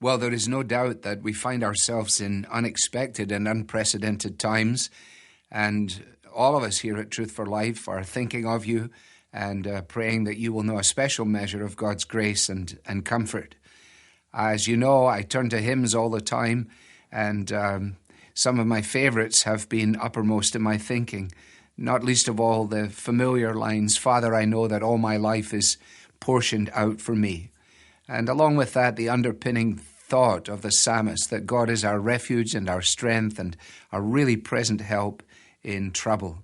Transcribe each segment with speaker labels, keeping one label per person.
Speaker 1: Well, there is no doubt that we find ourselves in unexpected and unprecedented times, and all of us here at Truth for Life are thinking of you and praying that you will know a special measure of God's grace and comfort. As you know, I turn to hymns all the time, and some of my favorites have been uppermost in my thinking, not least of all the familiar lines, "Father, I know that all my life is portioned out for me." And along with that, the underpinning thought of the psalmist that God is our refuge and our strength and a really present help in trouble.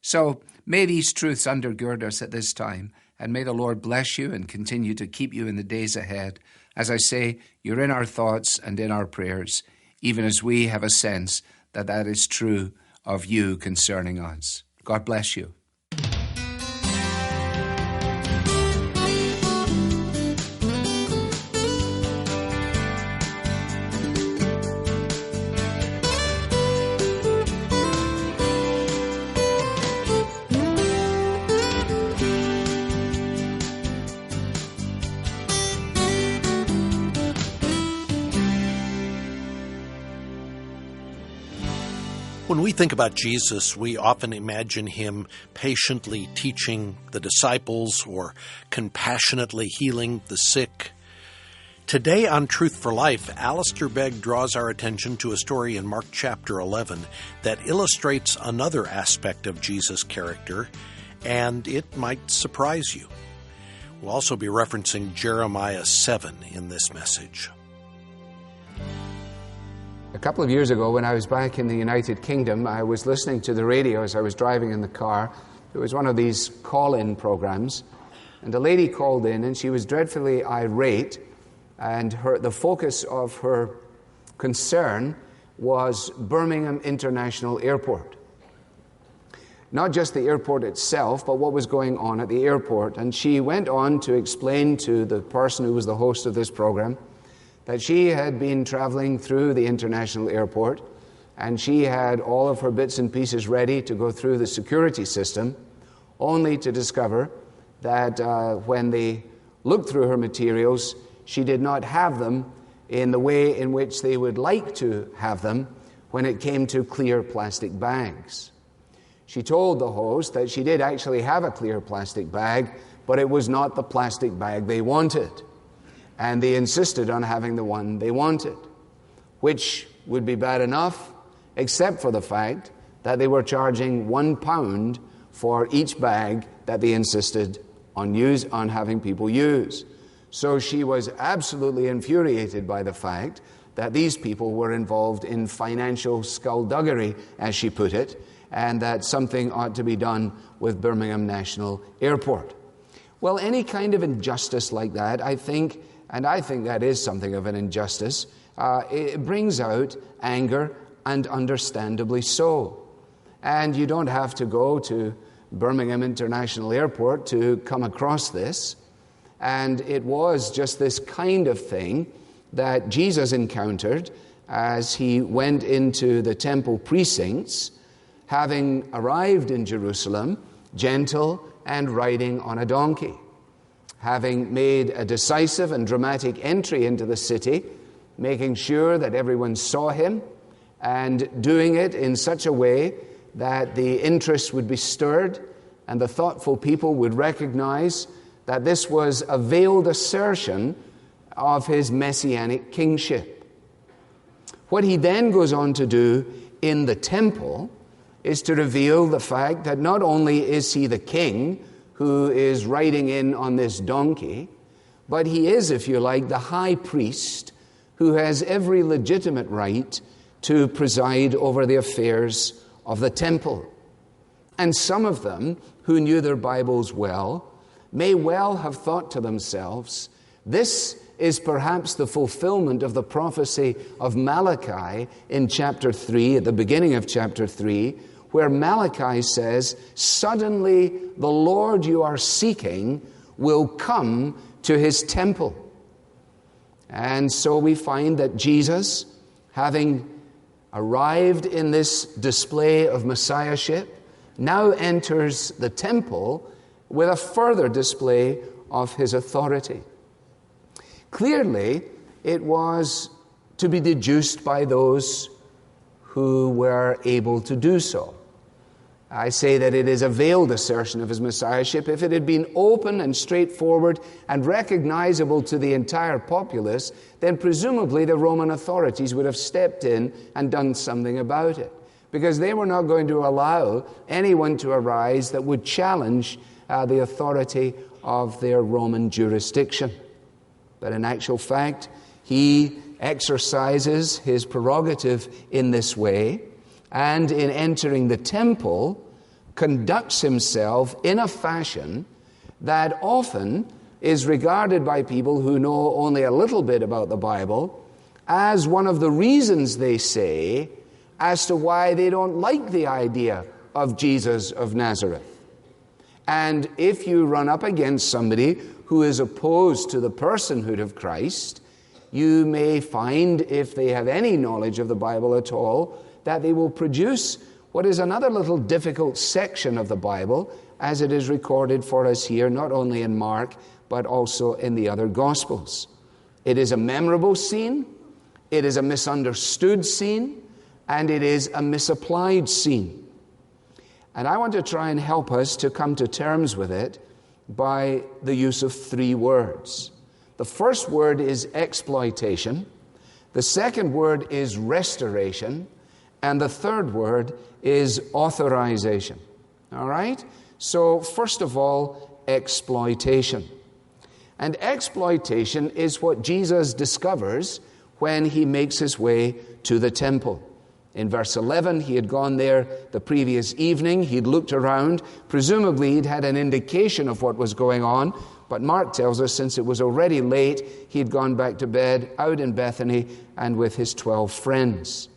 Speaker 1: So may these truths undergird us at this time, and may the Lord bless you and continue to keep you in the days ahead. As I say, you're in our thoughts and in our prayers, even as we have a sense that that is true of you concerning us. God bless you.
Speaker 2: When we think about Jesus, we often imagine him patiently teaching the disciples or compassionately healing the sick. Today on Truth for Life, Alistair Begg draws our attention to a story in Mark chapter 11 that illustrates another aspect of Jesus' character, and it might surprise you. We'll also be referencing Jeremiah 7 in this message.
Speaker 1: A couple of years ago, when I was back in the United Kingdom, I was listening to the radio as I was driving in the car. It was one of these call-in programs, and a lady called in, and she was dreadfully irate, and the focus of her concern was Birmingham International Airport. Not just the airport itself, but what was going on at the airport. And she went on to explain to the person who was the host of this program that she had been traveling through the international airport, and she had all of her bits and pieces ready to go through the security system, only to discover that when they looked through her materials, she did not have them in the way in which they would like to have them when it came to clear plastic bags. She told the host that she did actually have a clear plastic bag, but it was not the plastic bag they wanted. And they insisted on having the one they wanted, which would be bad enough, except for the fact that they were charging £1 for each bag that they insisted on having people use. So she was absolutely infuriated by the fact that these people were involved in financial skullduggery, as she put it, and that something ought to be done with Birmingham National Airport. Well, any kind of injustice like that, I think that is something of an injustice, it brings out anger, and understandably so. And you don't have to go to Birmingham International Airport to come across this. And it was just this kind of thing that Jesus encountered as he went into the temple precincts, having arrived in Jerusalem, gentle and riding on a donkey. Having made a decisive and dramatic entry into the city, making sure that everyone saw him, and doing it in such a way that the interest would be stirred and the thoughtful people would recognize that this was a veiled assertion of his messianic kingship. What he then goes on to do in the temple is to reveal the fact that not only is he the king who is riding in on this donkey, but he is, if you like, the high priest who has every legitimate right to preside over the affairs of the temple. And some of them, who knew their Bibles well, may well have thought to themselves, this is perhaps the fulfillment of the prophecy of Malachi in chapter 3, at the beginning of chapter 3, where Malachi says, suddenly the Lord you are seeking will come to his temple. And so we find that Jesus, having arrived in this display of messiahship, now enters the temple with a further display of his authority. Clearly, it was to be deduced by those who were able to do so. I say that it is a veiled assertion of his messiahship. If it had been open and straightforward and recognizable to the entire populace, then presumably the Roman authorities would have stepped in and done something about it, because they were not going to allow anyone to arise that would challenge the authority of their Roman jurisdiction. But in actual fact, he exercises his prerogative in this way, and in entering the temple, conducts himself in a fashion that often is regarded by people who know only a little bit about the Bible as one of the reasons, they say, as to why they don't like the idea of Jesus of Nazareth. And if you run up against somebody who is opposed to the personhood of Christ, you may find, if they have any knowledge of the Bible at all, that they will produce what is another little difficult section of the Bible, as it is recorded for us here, not only in Mark, but also in the other Gospels. It is a memorable scene, it is a misunderstood scene, and it is a misapplied scene. And I want to try and help us to come to terms with it by the use of three words. The first word is exploitation, the second word is restoration, and the third word is authorization. All right? So, first of all, exploitation. And exploitation is what Jesus discovers when he makes his way to the temple. In verse 11, he had gone there the previous evening. He'd looked around. Presumably, he'd had an indication of what was going on. But Mark tells us, since it was already late, he'd gone back to bed out in Bethany and with his 12 friends.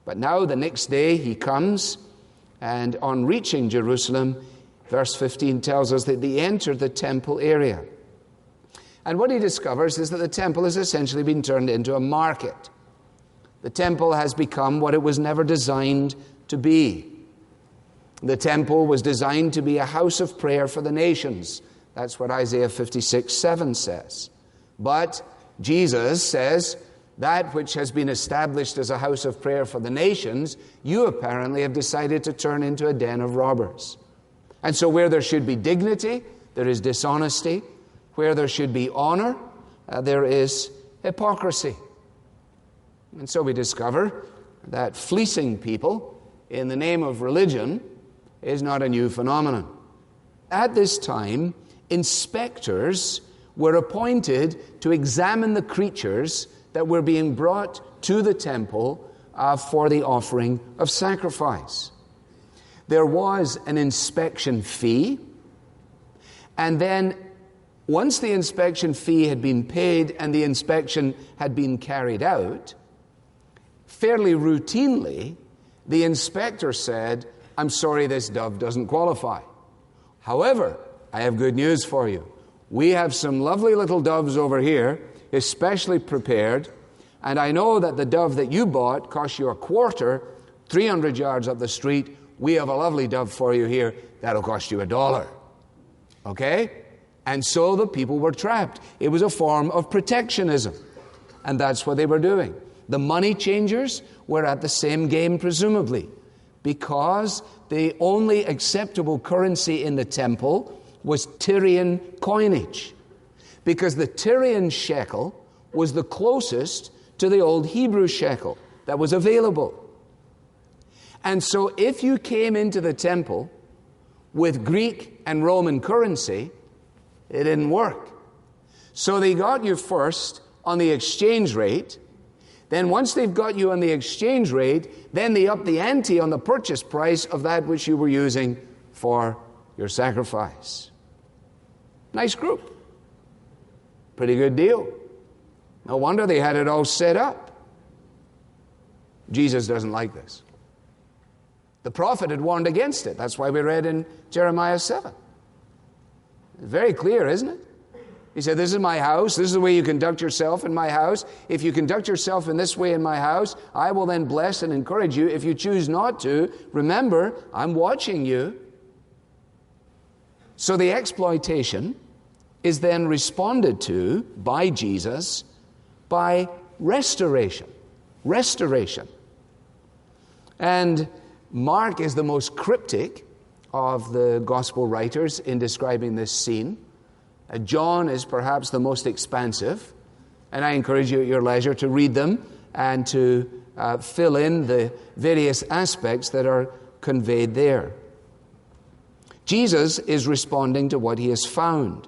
Speaker 1: But now, the next day, he comes, and on reaching Jerusalem, verse 15 tells us that he entered the temple area. And what he discovers is that the temple has essentially been turned into a market. The temple has become what it was never designed to be. The temple was designed to be a house of prayer for the nations. That's what Isaiah 56:7 says. But Jesus says, that which has been established as a house of prayer for the nations, you apparently have decided to turn into a den of robbers. And so where there should be dignity, there is dishonesty. Where there should be honor, there is hypocrisy. And so we discover that fleecing people in the name of religion is not a new phenomenon. At this time, inspectors were appointed to examine the creatures that were being brought to the temple for the offering of sacrifice. There was an inspection fee, and then once the inspection fee had been paid and the inspection had been carried out, fairly routinely, the inspector said, "I'm sorry, this dove doesn't qualify. However, I have good news for you. We have some lovely little doves over here, especially prepared, and I know that the dove that you bought cost you a quarter, 300 yards up the street. We have a lovely dove for you here. That'll cost you $1. Okay? And so the people were trapped. It was a form of protectionism. And that's what they were doing. The money changers were at the same game, presumably, because the only acceptable currency in the temple was Tyrian coinage. Because the Tyrian shekel was the closest to the old Hebrew shekel that was available. And so if you came into the temple with Greek and Roman currency, it didn't work. So they got you first on the exchange rate. Then once they've got you on the exchange rate, then they up the ante on the purchase price of that which you were using for your sacrifice. Nice group. Pretty good deal. No wonder they had it all set up. Jesus doesn't like this. The prophet had warned against it. That's why we read in Jeremiah 7. It's very clear, isn't it? He said, this is my house. This is the way you conduct yourself in my house. If you conduct yourself in this way in my house, I will then bless and encourage you. If you choose not to, remember, I'm watching you. So the exploitation is then responded to by Jesus by restoration. Restoration. And Mark is the most cryptic of the gospel writers in describing this scene. John is perhaps the most expansive, and I encourage you at your leisure to read them and to fill in the various aspects that are conveyed there. Jesus is responding to what he has found.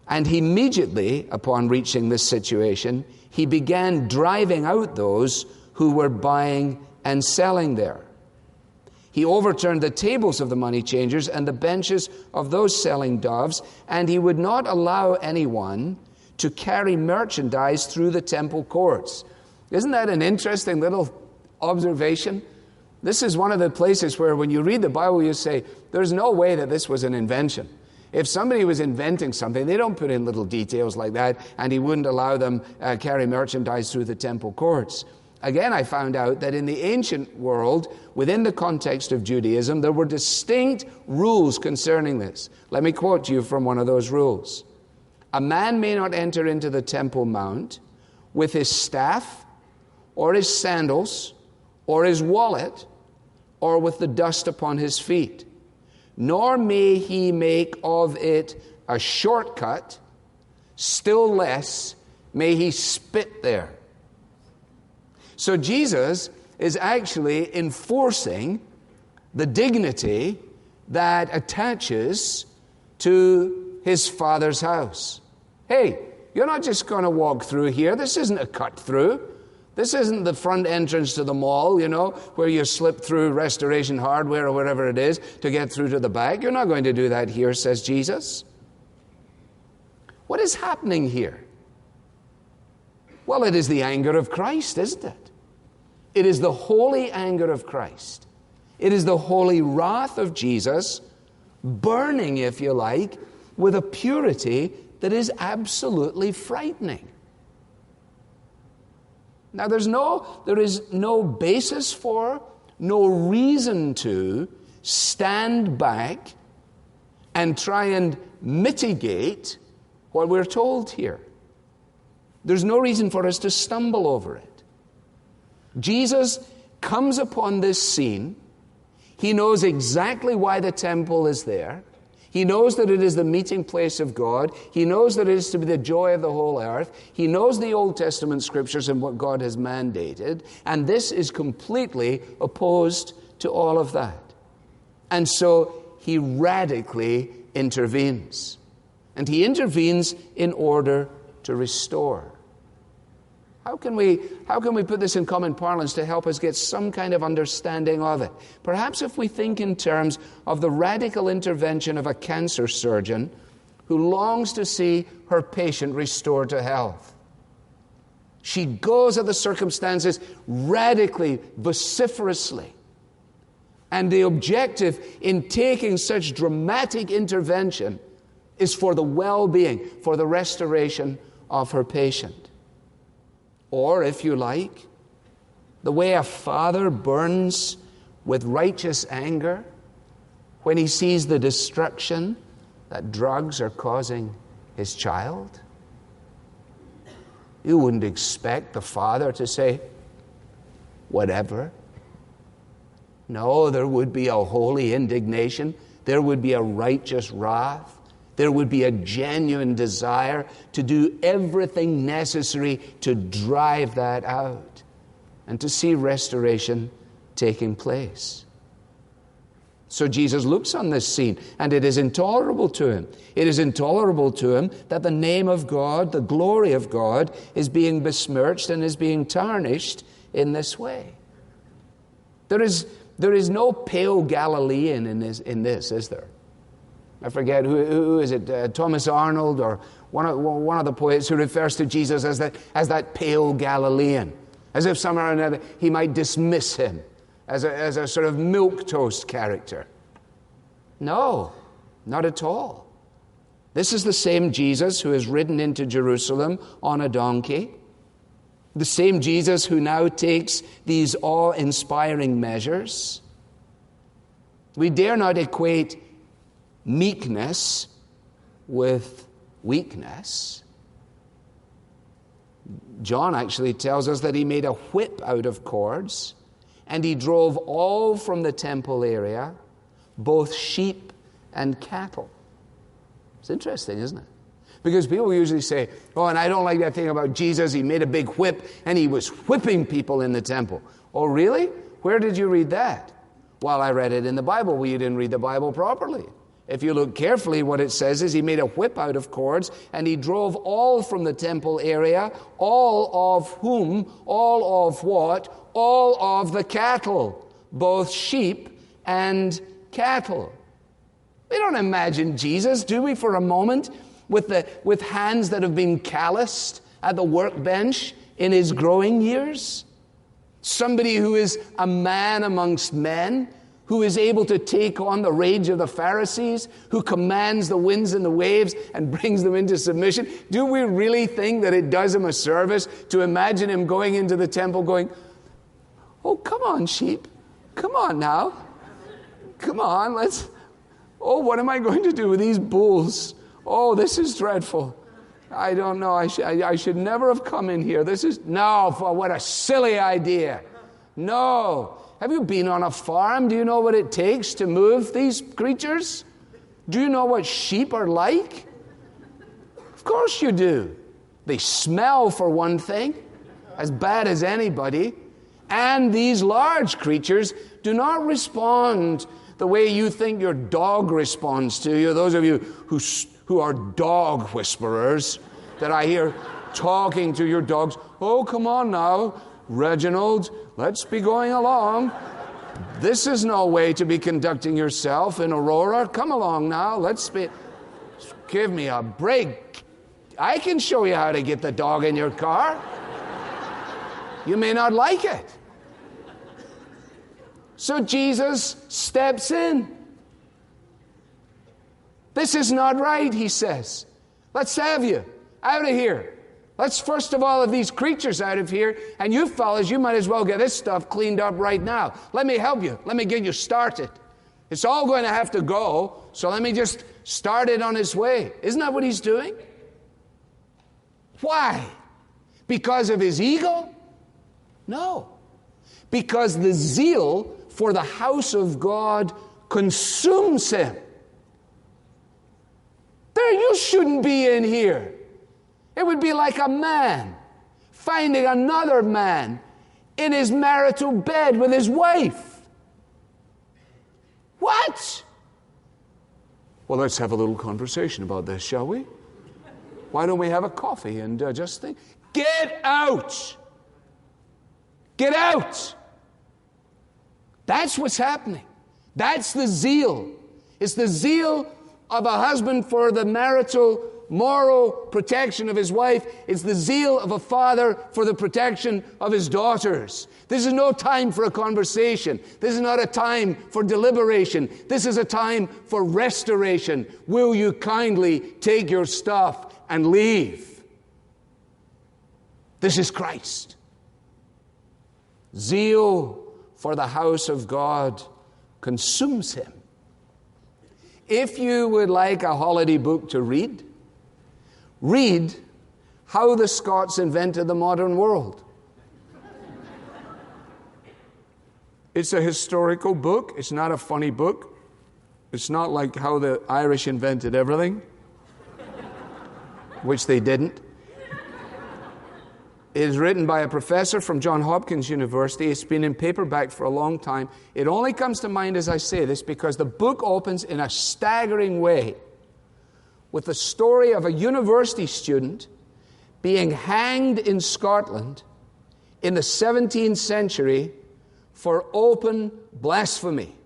Speaker 1: And immediately upon reaching this situation, he began driving out those who were buying and selling there. He overturned the tables of the money changers and the benches of those selling doves, and he would not allow anyone to carry merchandise through the temple courts. Isn't that an interesting little observation? This is one of the places where when you read the Bible, you say, there's no way that this was an invention. If somebody was inventing something, they don't put in little details like that, and he wouldn't allow them carry merchandise through the temple courts. Again, I found out that in the ancient world, within the context of Judaism, there were distinct rules concerning this. Let me quote to you from one of those rules. A man may not enter into the Temple Mount with his staff, or his sandals, or his wallet, or with the dust upon his feet. Nor may he make of it a shortcut, still less may he spit there. So Jesus is actually enforcing the dignity that attaches to his Father's house. Hey, you're not just going to walk through here. This isn't a cut through. This isn't the front entrance to the mall, where you slip through Restoration Hardware or wherever it is to get through to the back. You're not going to do that here, says Jesus. What is happening here? Well, it is the anger of Christ, isn't it? It is the holy anger of Christ. It is the holy wrath of Jesus burning, if you like, with a purity that is absolutely frightening. Now, there is no basis for, no reason to stand back and try and mitigate what we're told here. There's no reason for us to stumble over it. Jesus comes upon this scene. He knows exactly why the temple is there. He knows that it is the meeting place of God. He knows that it is to be the joy of the whole earth. He knows the Old Testament scriptures and what God has mandated. And this is completely opposed to all of that. And so he radically intervenes. And he intervenes in order to restore. How can we put this in common parlance to help us get some kind of understanding of it? Perhaps if we think in terms of the radical intervention of a cancer surgeon who longs to see her patient restored to health. She goes at the circumstances radically, vociferously. And the objective in taking such dramatic intervention is for the well-being, for the restoration of her patient. Or, if you like, the way a father burns with righteous anger when he sees the destruction that drugs are causing his child. You wouldn't expect the father to say, whatever. No, there would be a holy indignation. There would be a righteous wrath. There would be a genuine desire to do everything necessary to drive that out and to see restoration taking place. So Jesus looks on this scene, and it is intolerable to him. It is intolerable to him that the name of God, the glory of God, is being besmirched and is being tarnished in this way. There is no pale Galilean in this, is there? I forget who is it? Thomas Arnold, or one of the poets who refers to Jesus as that pale Galilean, as if somehow or another he might dismiss him as a sort of milquetoast character. No, not at all. This is the same Jesus who is ridden into Jerusalem on a donkey. The same Jesus who now takes these awe-inspiring measures. We dare not equate meekness with weakness. John actually tells us that he made a whip out of cords, and he drove all from the temple area, both sheep and cattle. It's interesting, isn't it? Because people usually say, oh, and I don't like that thing about Jesus. He made a big whip, and he was whipping people in the temple. Oh, really? Where did you read that? Well, I read it in the Bible. Well, you didn't read the Bible properly. If you look carefully, what it says is he made a whip out of cords, and he drove all from the temple area, all of whom, all of what? All of the cattle, both sheep and cattle. We don't imagine Jesus, do we, for a moment, with hands that have been calloused at the workbench in his growing years? Somebody who is a man amongst men, who is able to take on the rage of the Pharisees, who commands the winds and the waves and brings them into submission. Do we really think that it does him a service to imagine him going into the temple going, oh, come on, sheep. Come on now. Come on, oh, what am I going to do with these bulls? Oh, this is dreadful. I don't know. I should never have come in here. What a silly idea. No. Have you been on a farm? Do you know what it takes to move these creatures? Do you know what sheep are like? Of course you do. They smell, for one thing, as bad as anybody. And these large creatures do not respond the way you think your dog responds to you. Those of you who are dog whisperers that I hear talking to your dogs. Oh, come on now, Reginald, let's be going along. This is no way to be conducting yourself in Aurora. Come along now, give me a break. I can show you how to get the dog in your car. You may not like it. So Jesus steps in. This is not right, he says. Let's have you out of here. Let's first of all have these creatures out of here, and you fellas, you might as well get this stuff cleaned up right now. Let me help you. Let me get you started. It's all going to have to go, so let me just start it on its way. Isn't that what he's doing? Why? Because of his ego? No. Because the zeal for the house of God consumes him. You shouldn't be in here. It would be like a man finding another man in his marital bed with his wife. What? Well, let's have a little conversation about this, shall we? Why don't we have a coffee and just think? Get out! Get out! That's what's happening. That's the zeal. It's the zeal of a husband for the marital moral protection of his wife. It's the zeal of a father for the protection of his daughters. This is no time for a conversation. This is not a time for deliberation. This is a time for restoration. Will you kindly take your stuff and leave? This is Christ. Zeal for the house of God consumes him. If you would like a holiday book to read How the Scots Invented the Modern World. It's a historical book. It's not a funny book. It's not like how the Irish invented everything, which they didn't. It is written by a professor from Johns Hopkins University. It's been in paperback for a long time. It only comes to mind as I say this because the book opens in a staggering way with the story of a university student being hanged in Scotland in the 17th century for open blasphemy,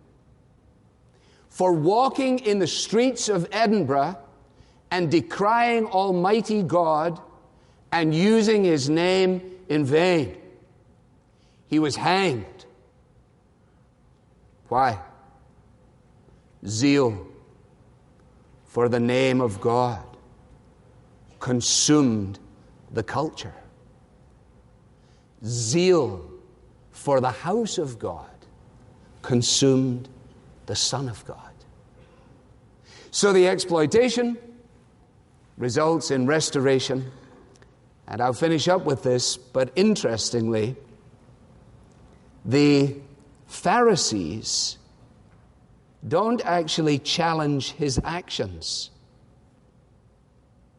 Speaker 1: for walking in the streets of Edinburgh and decrying Almighty God and using his name in vain. He was hanged. Why? Zeal for the name of God consumed the culture. Zeal for the house of God consumed the Son of God. So the exploitation results in restoration, And I'll finish up with this, but interestingly, the Pharisees don't actually challenge his actions.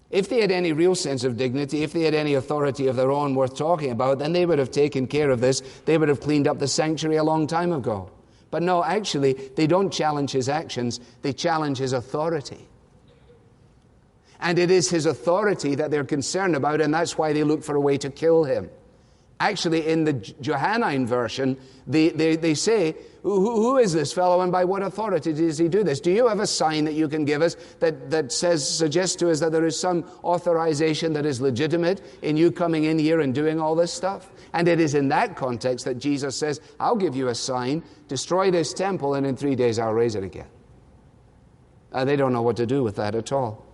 Speaker 1: If they had any real sense of dignity, if they had any authority of their own worth talking about, then they would have taken care of this. They would have cleaned up the sanctuary a long time ago. But no, actually, they don't challenge his actions. They challenge his authority. And it is his authority that they're concerned about, and that's why they look for a way to kill him. Actually, in the Johannine version, they say, who is this fellow and by what authority does he do this? Do you have a sign that you can give us that suggests to us that there is some authorization that is legitimate in you coming in here and doing all this stuff? And it is in that context that Jesus says, I'll give you a sign, destroy this temple, and in 3 days I'll raise it again. They don't know what to do with that at all.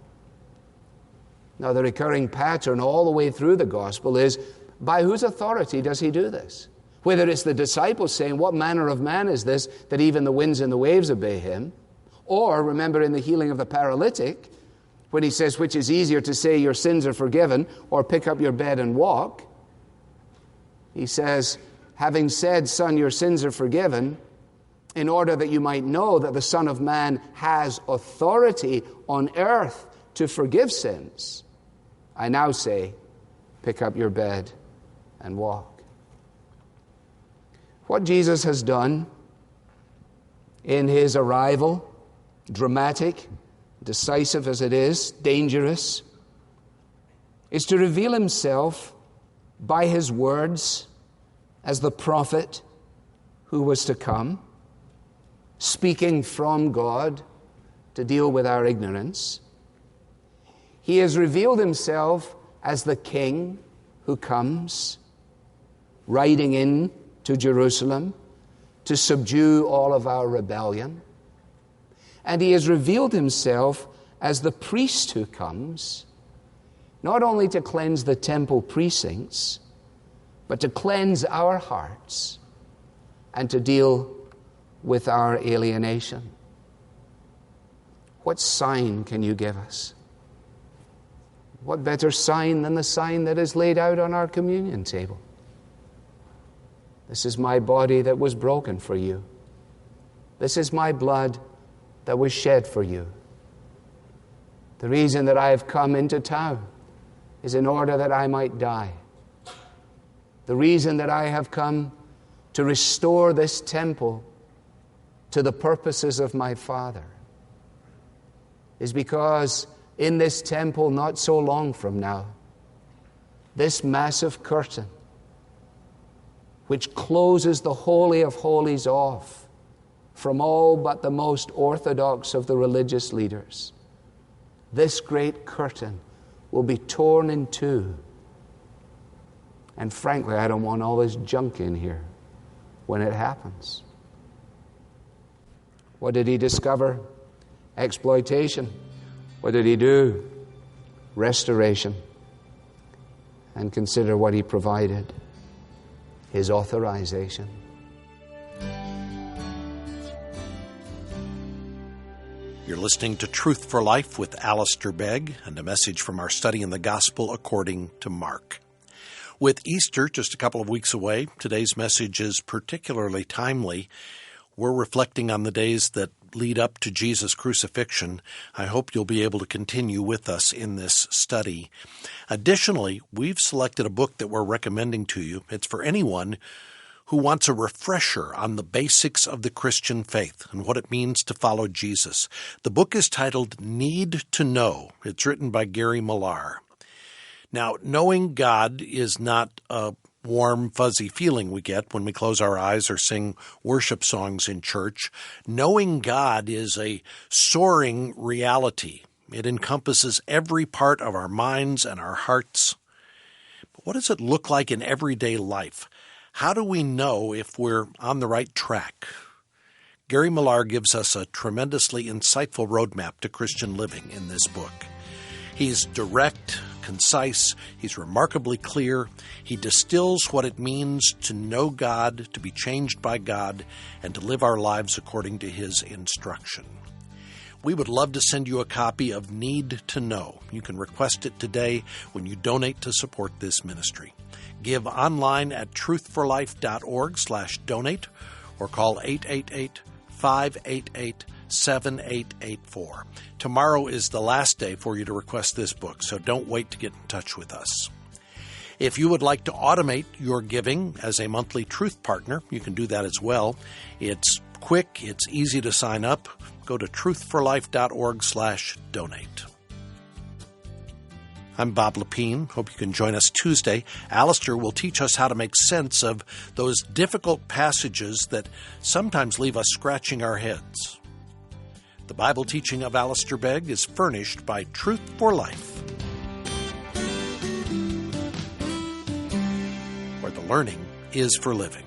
Speaker 1: Now, the recurring pattern all the way through the gospel is, by whose authority does he do this? Whether it's the disciples saying, what manner of man is this that even the winds and the waves obey him? Or, remember in the healing of the paralytic, when he says, which is easier to say your sins are forgiven or pick up your bed and walk? He says, having said, son, your sins are forgiven, in order that you might know that the Son of Man has authority on earth to forgive sins, I now say, pick up your bed and walk. What Jesus has done in his arrival, dramatic, decisive as it is, dangerous, is to reveal himself by his words as the prophet who was to come, speaking from God to deal with our ignorance. He has revealed himself as the king who comes, riding in to Jerusalem to subdue all of our rebellion. And he has revealed himself as the priest who comes, not only to cleanse the temple precincts, but to cleanse our hearts and to deal with our alienation. What sign can you give us? What better sign than the sign that is laid out on our communion table? This is my body that was broken for you. This is my blood that was shed for you. The reason that I have come into town is in order that I might die. The reason that I have come to restore this temple to the purposes of my Father is because in this temple, not so long from now, this massive curtain, which closes the Holy of Holies off from all but the most orthodox of the religious leaders, this great curtain will be torn in two. And frankly, I don't want all this junk in here when it happens. What did he discover? Exploitation. What did he do? Restoration. And consider what he provided. His authorization.
Speaker 2: You're listening to Truth for Life with Alistair Begg, and a message from our study in the Gospel according to Mark. With Easter just a couple of weeks away, today's message is particularly timely. We're reflecting on the days that lead up to Jesus' crucifixion. I hope you'll be able to continue with us in this study. Additionally, we've selected a book that we're recommending to you. It's for anyone who wants a refresher on the basics of the Christian faith and what it means to follow Jesus. The book is titled Need to Know. It's written by Gary Millar. Now, knowing God is not a warm, fuzzy feeling we get when we close our eyes or sing worship songs in church. Knowing God is a soaring reality. It encompasses every part of our minds and our hearts. But what does it look like in everyday life? How do we know if we're on the right track? Gary Millar gives us a tremendously insightful roadmap to Christian living in this book. He's direct, concise, he's remarkably clear. He distills what it means to know God, to be changed by God, and to live our lives according to his instruction. we would love to send you a copy of Need to Know. You can request it today when you donate to support this ministry. Give online at truthforlife.org/donate or call 888-588-7884. Tomorrow is the last day for you to request this book, so don't wait to get in touch with us. If you would like to automate your giving as a monthly Truth Partner, you can do that as well. It's quick, it's easy to sign up. Go to truthforlife.org/donate. I'm Bob Lepine. Hope you can join us Tuesday. Alistair will teach us how to make sense of those difficult passages that sometimes leave us scratching our heads. The Bible teaching of Alistair Begg is furnished by Truth for Life, where the learning is for living.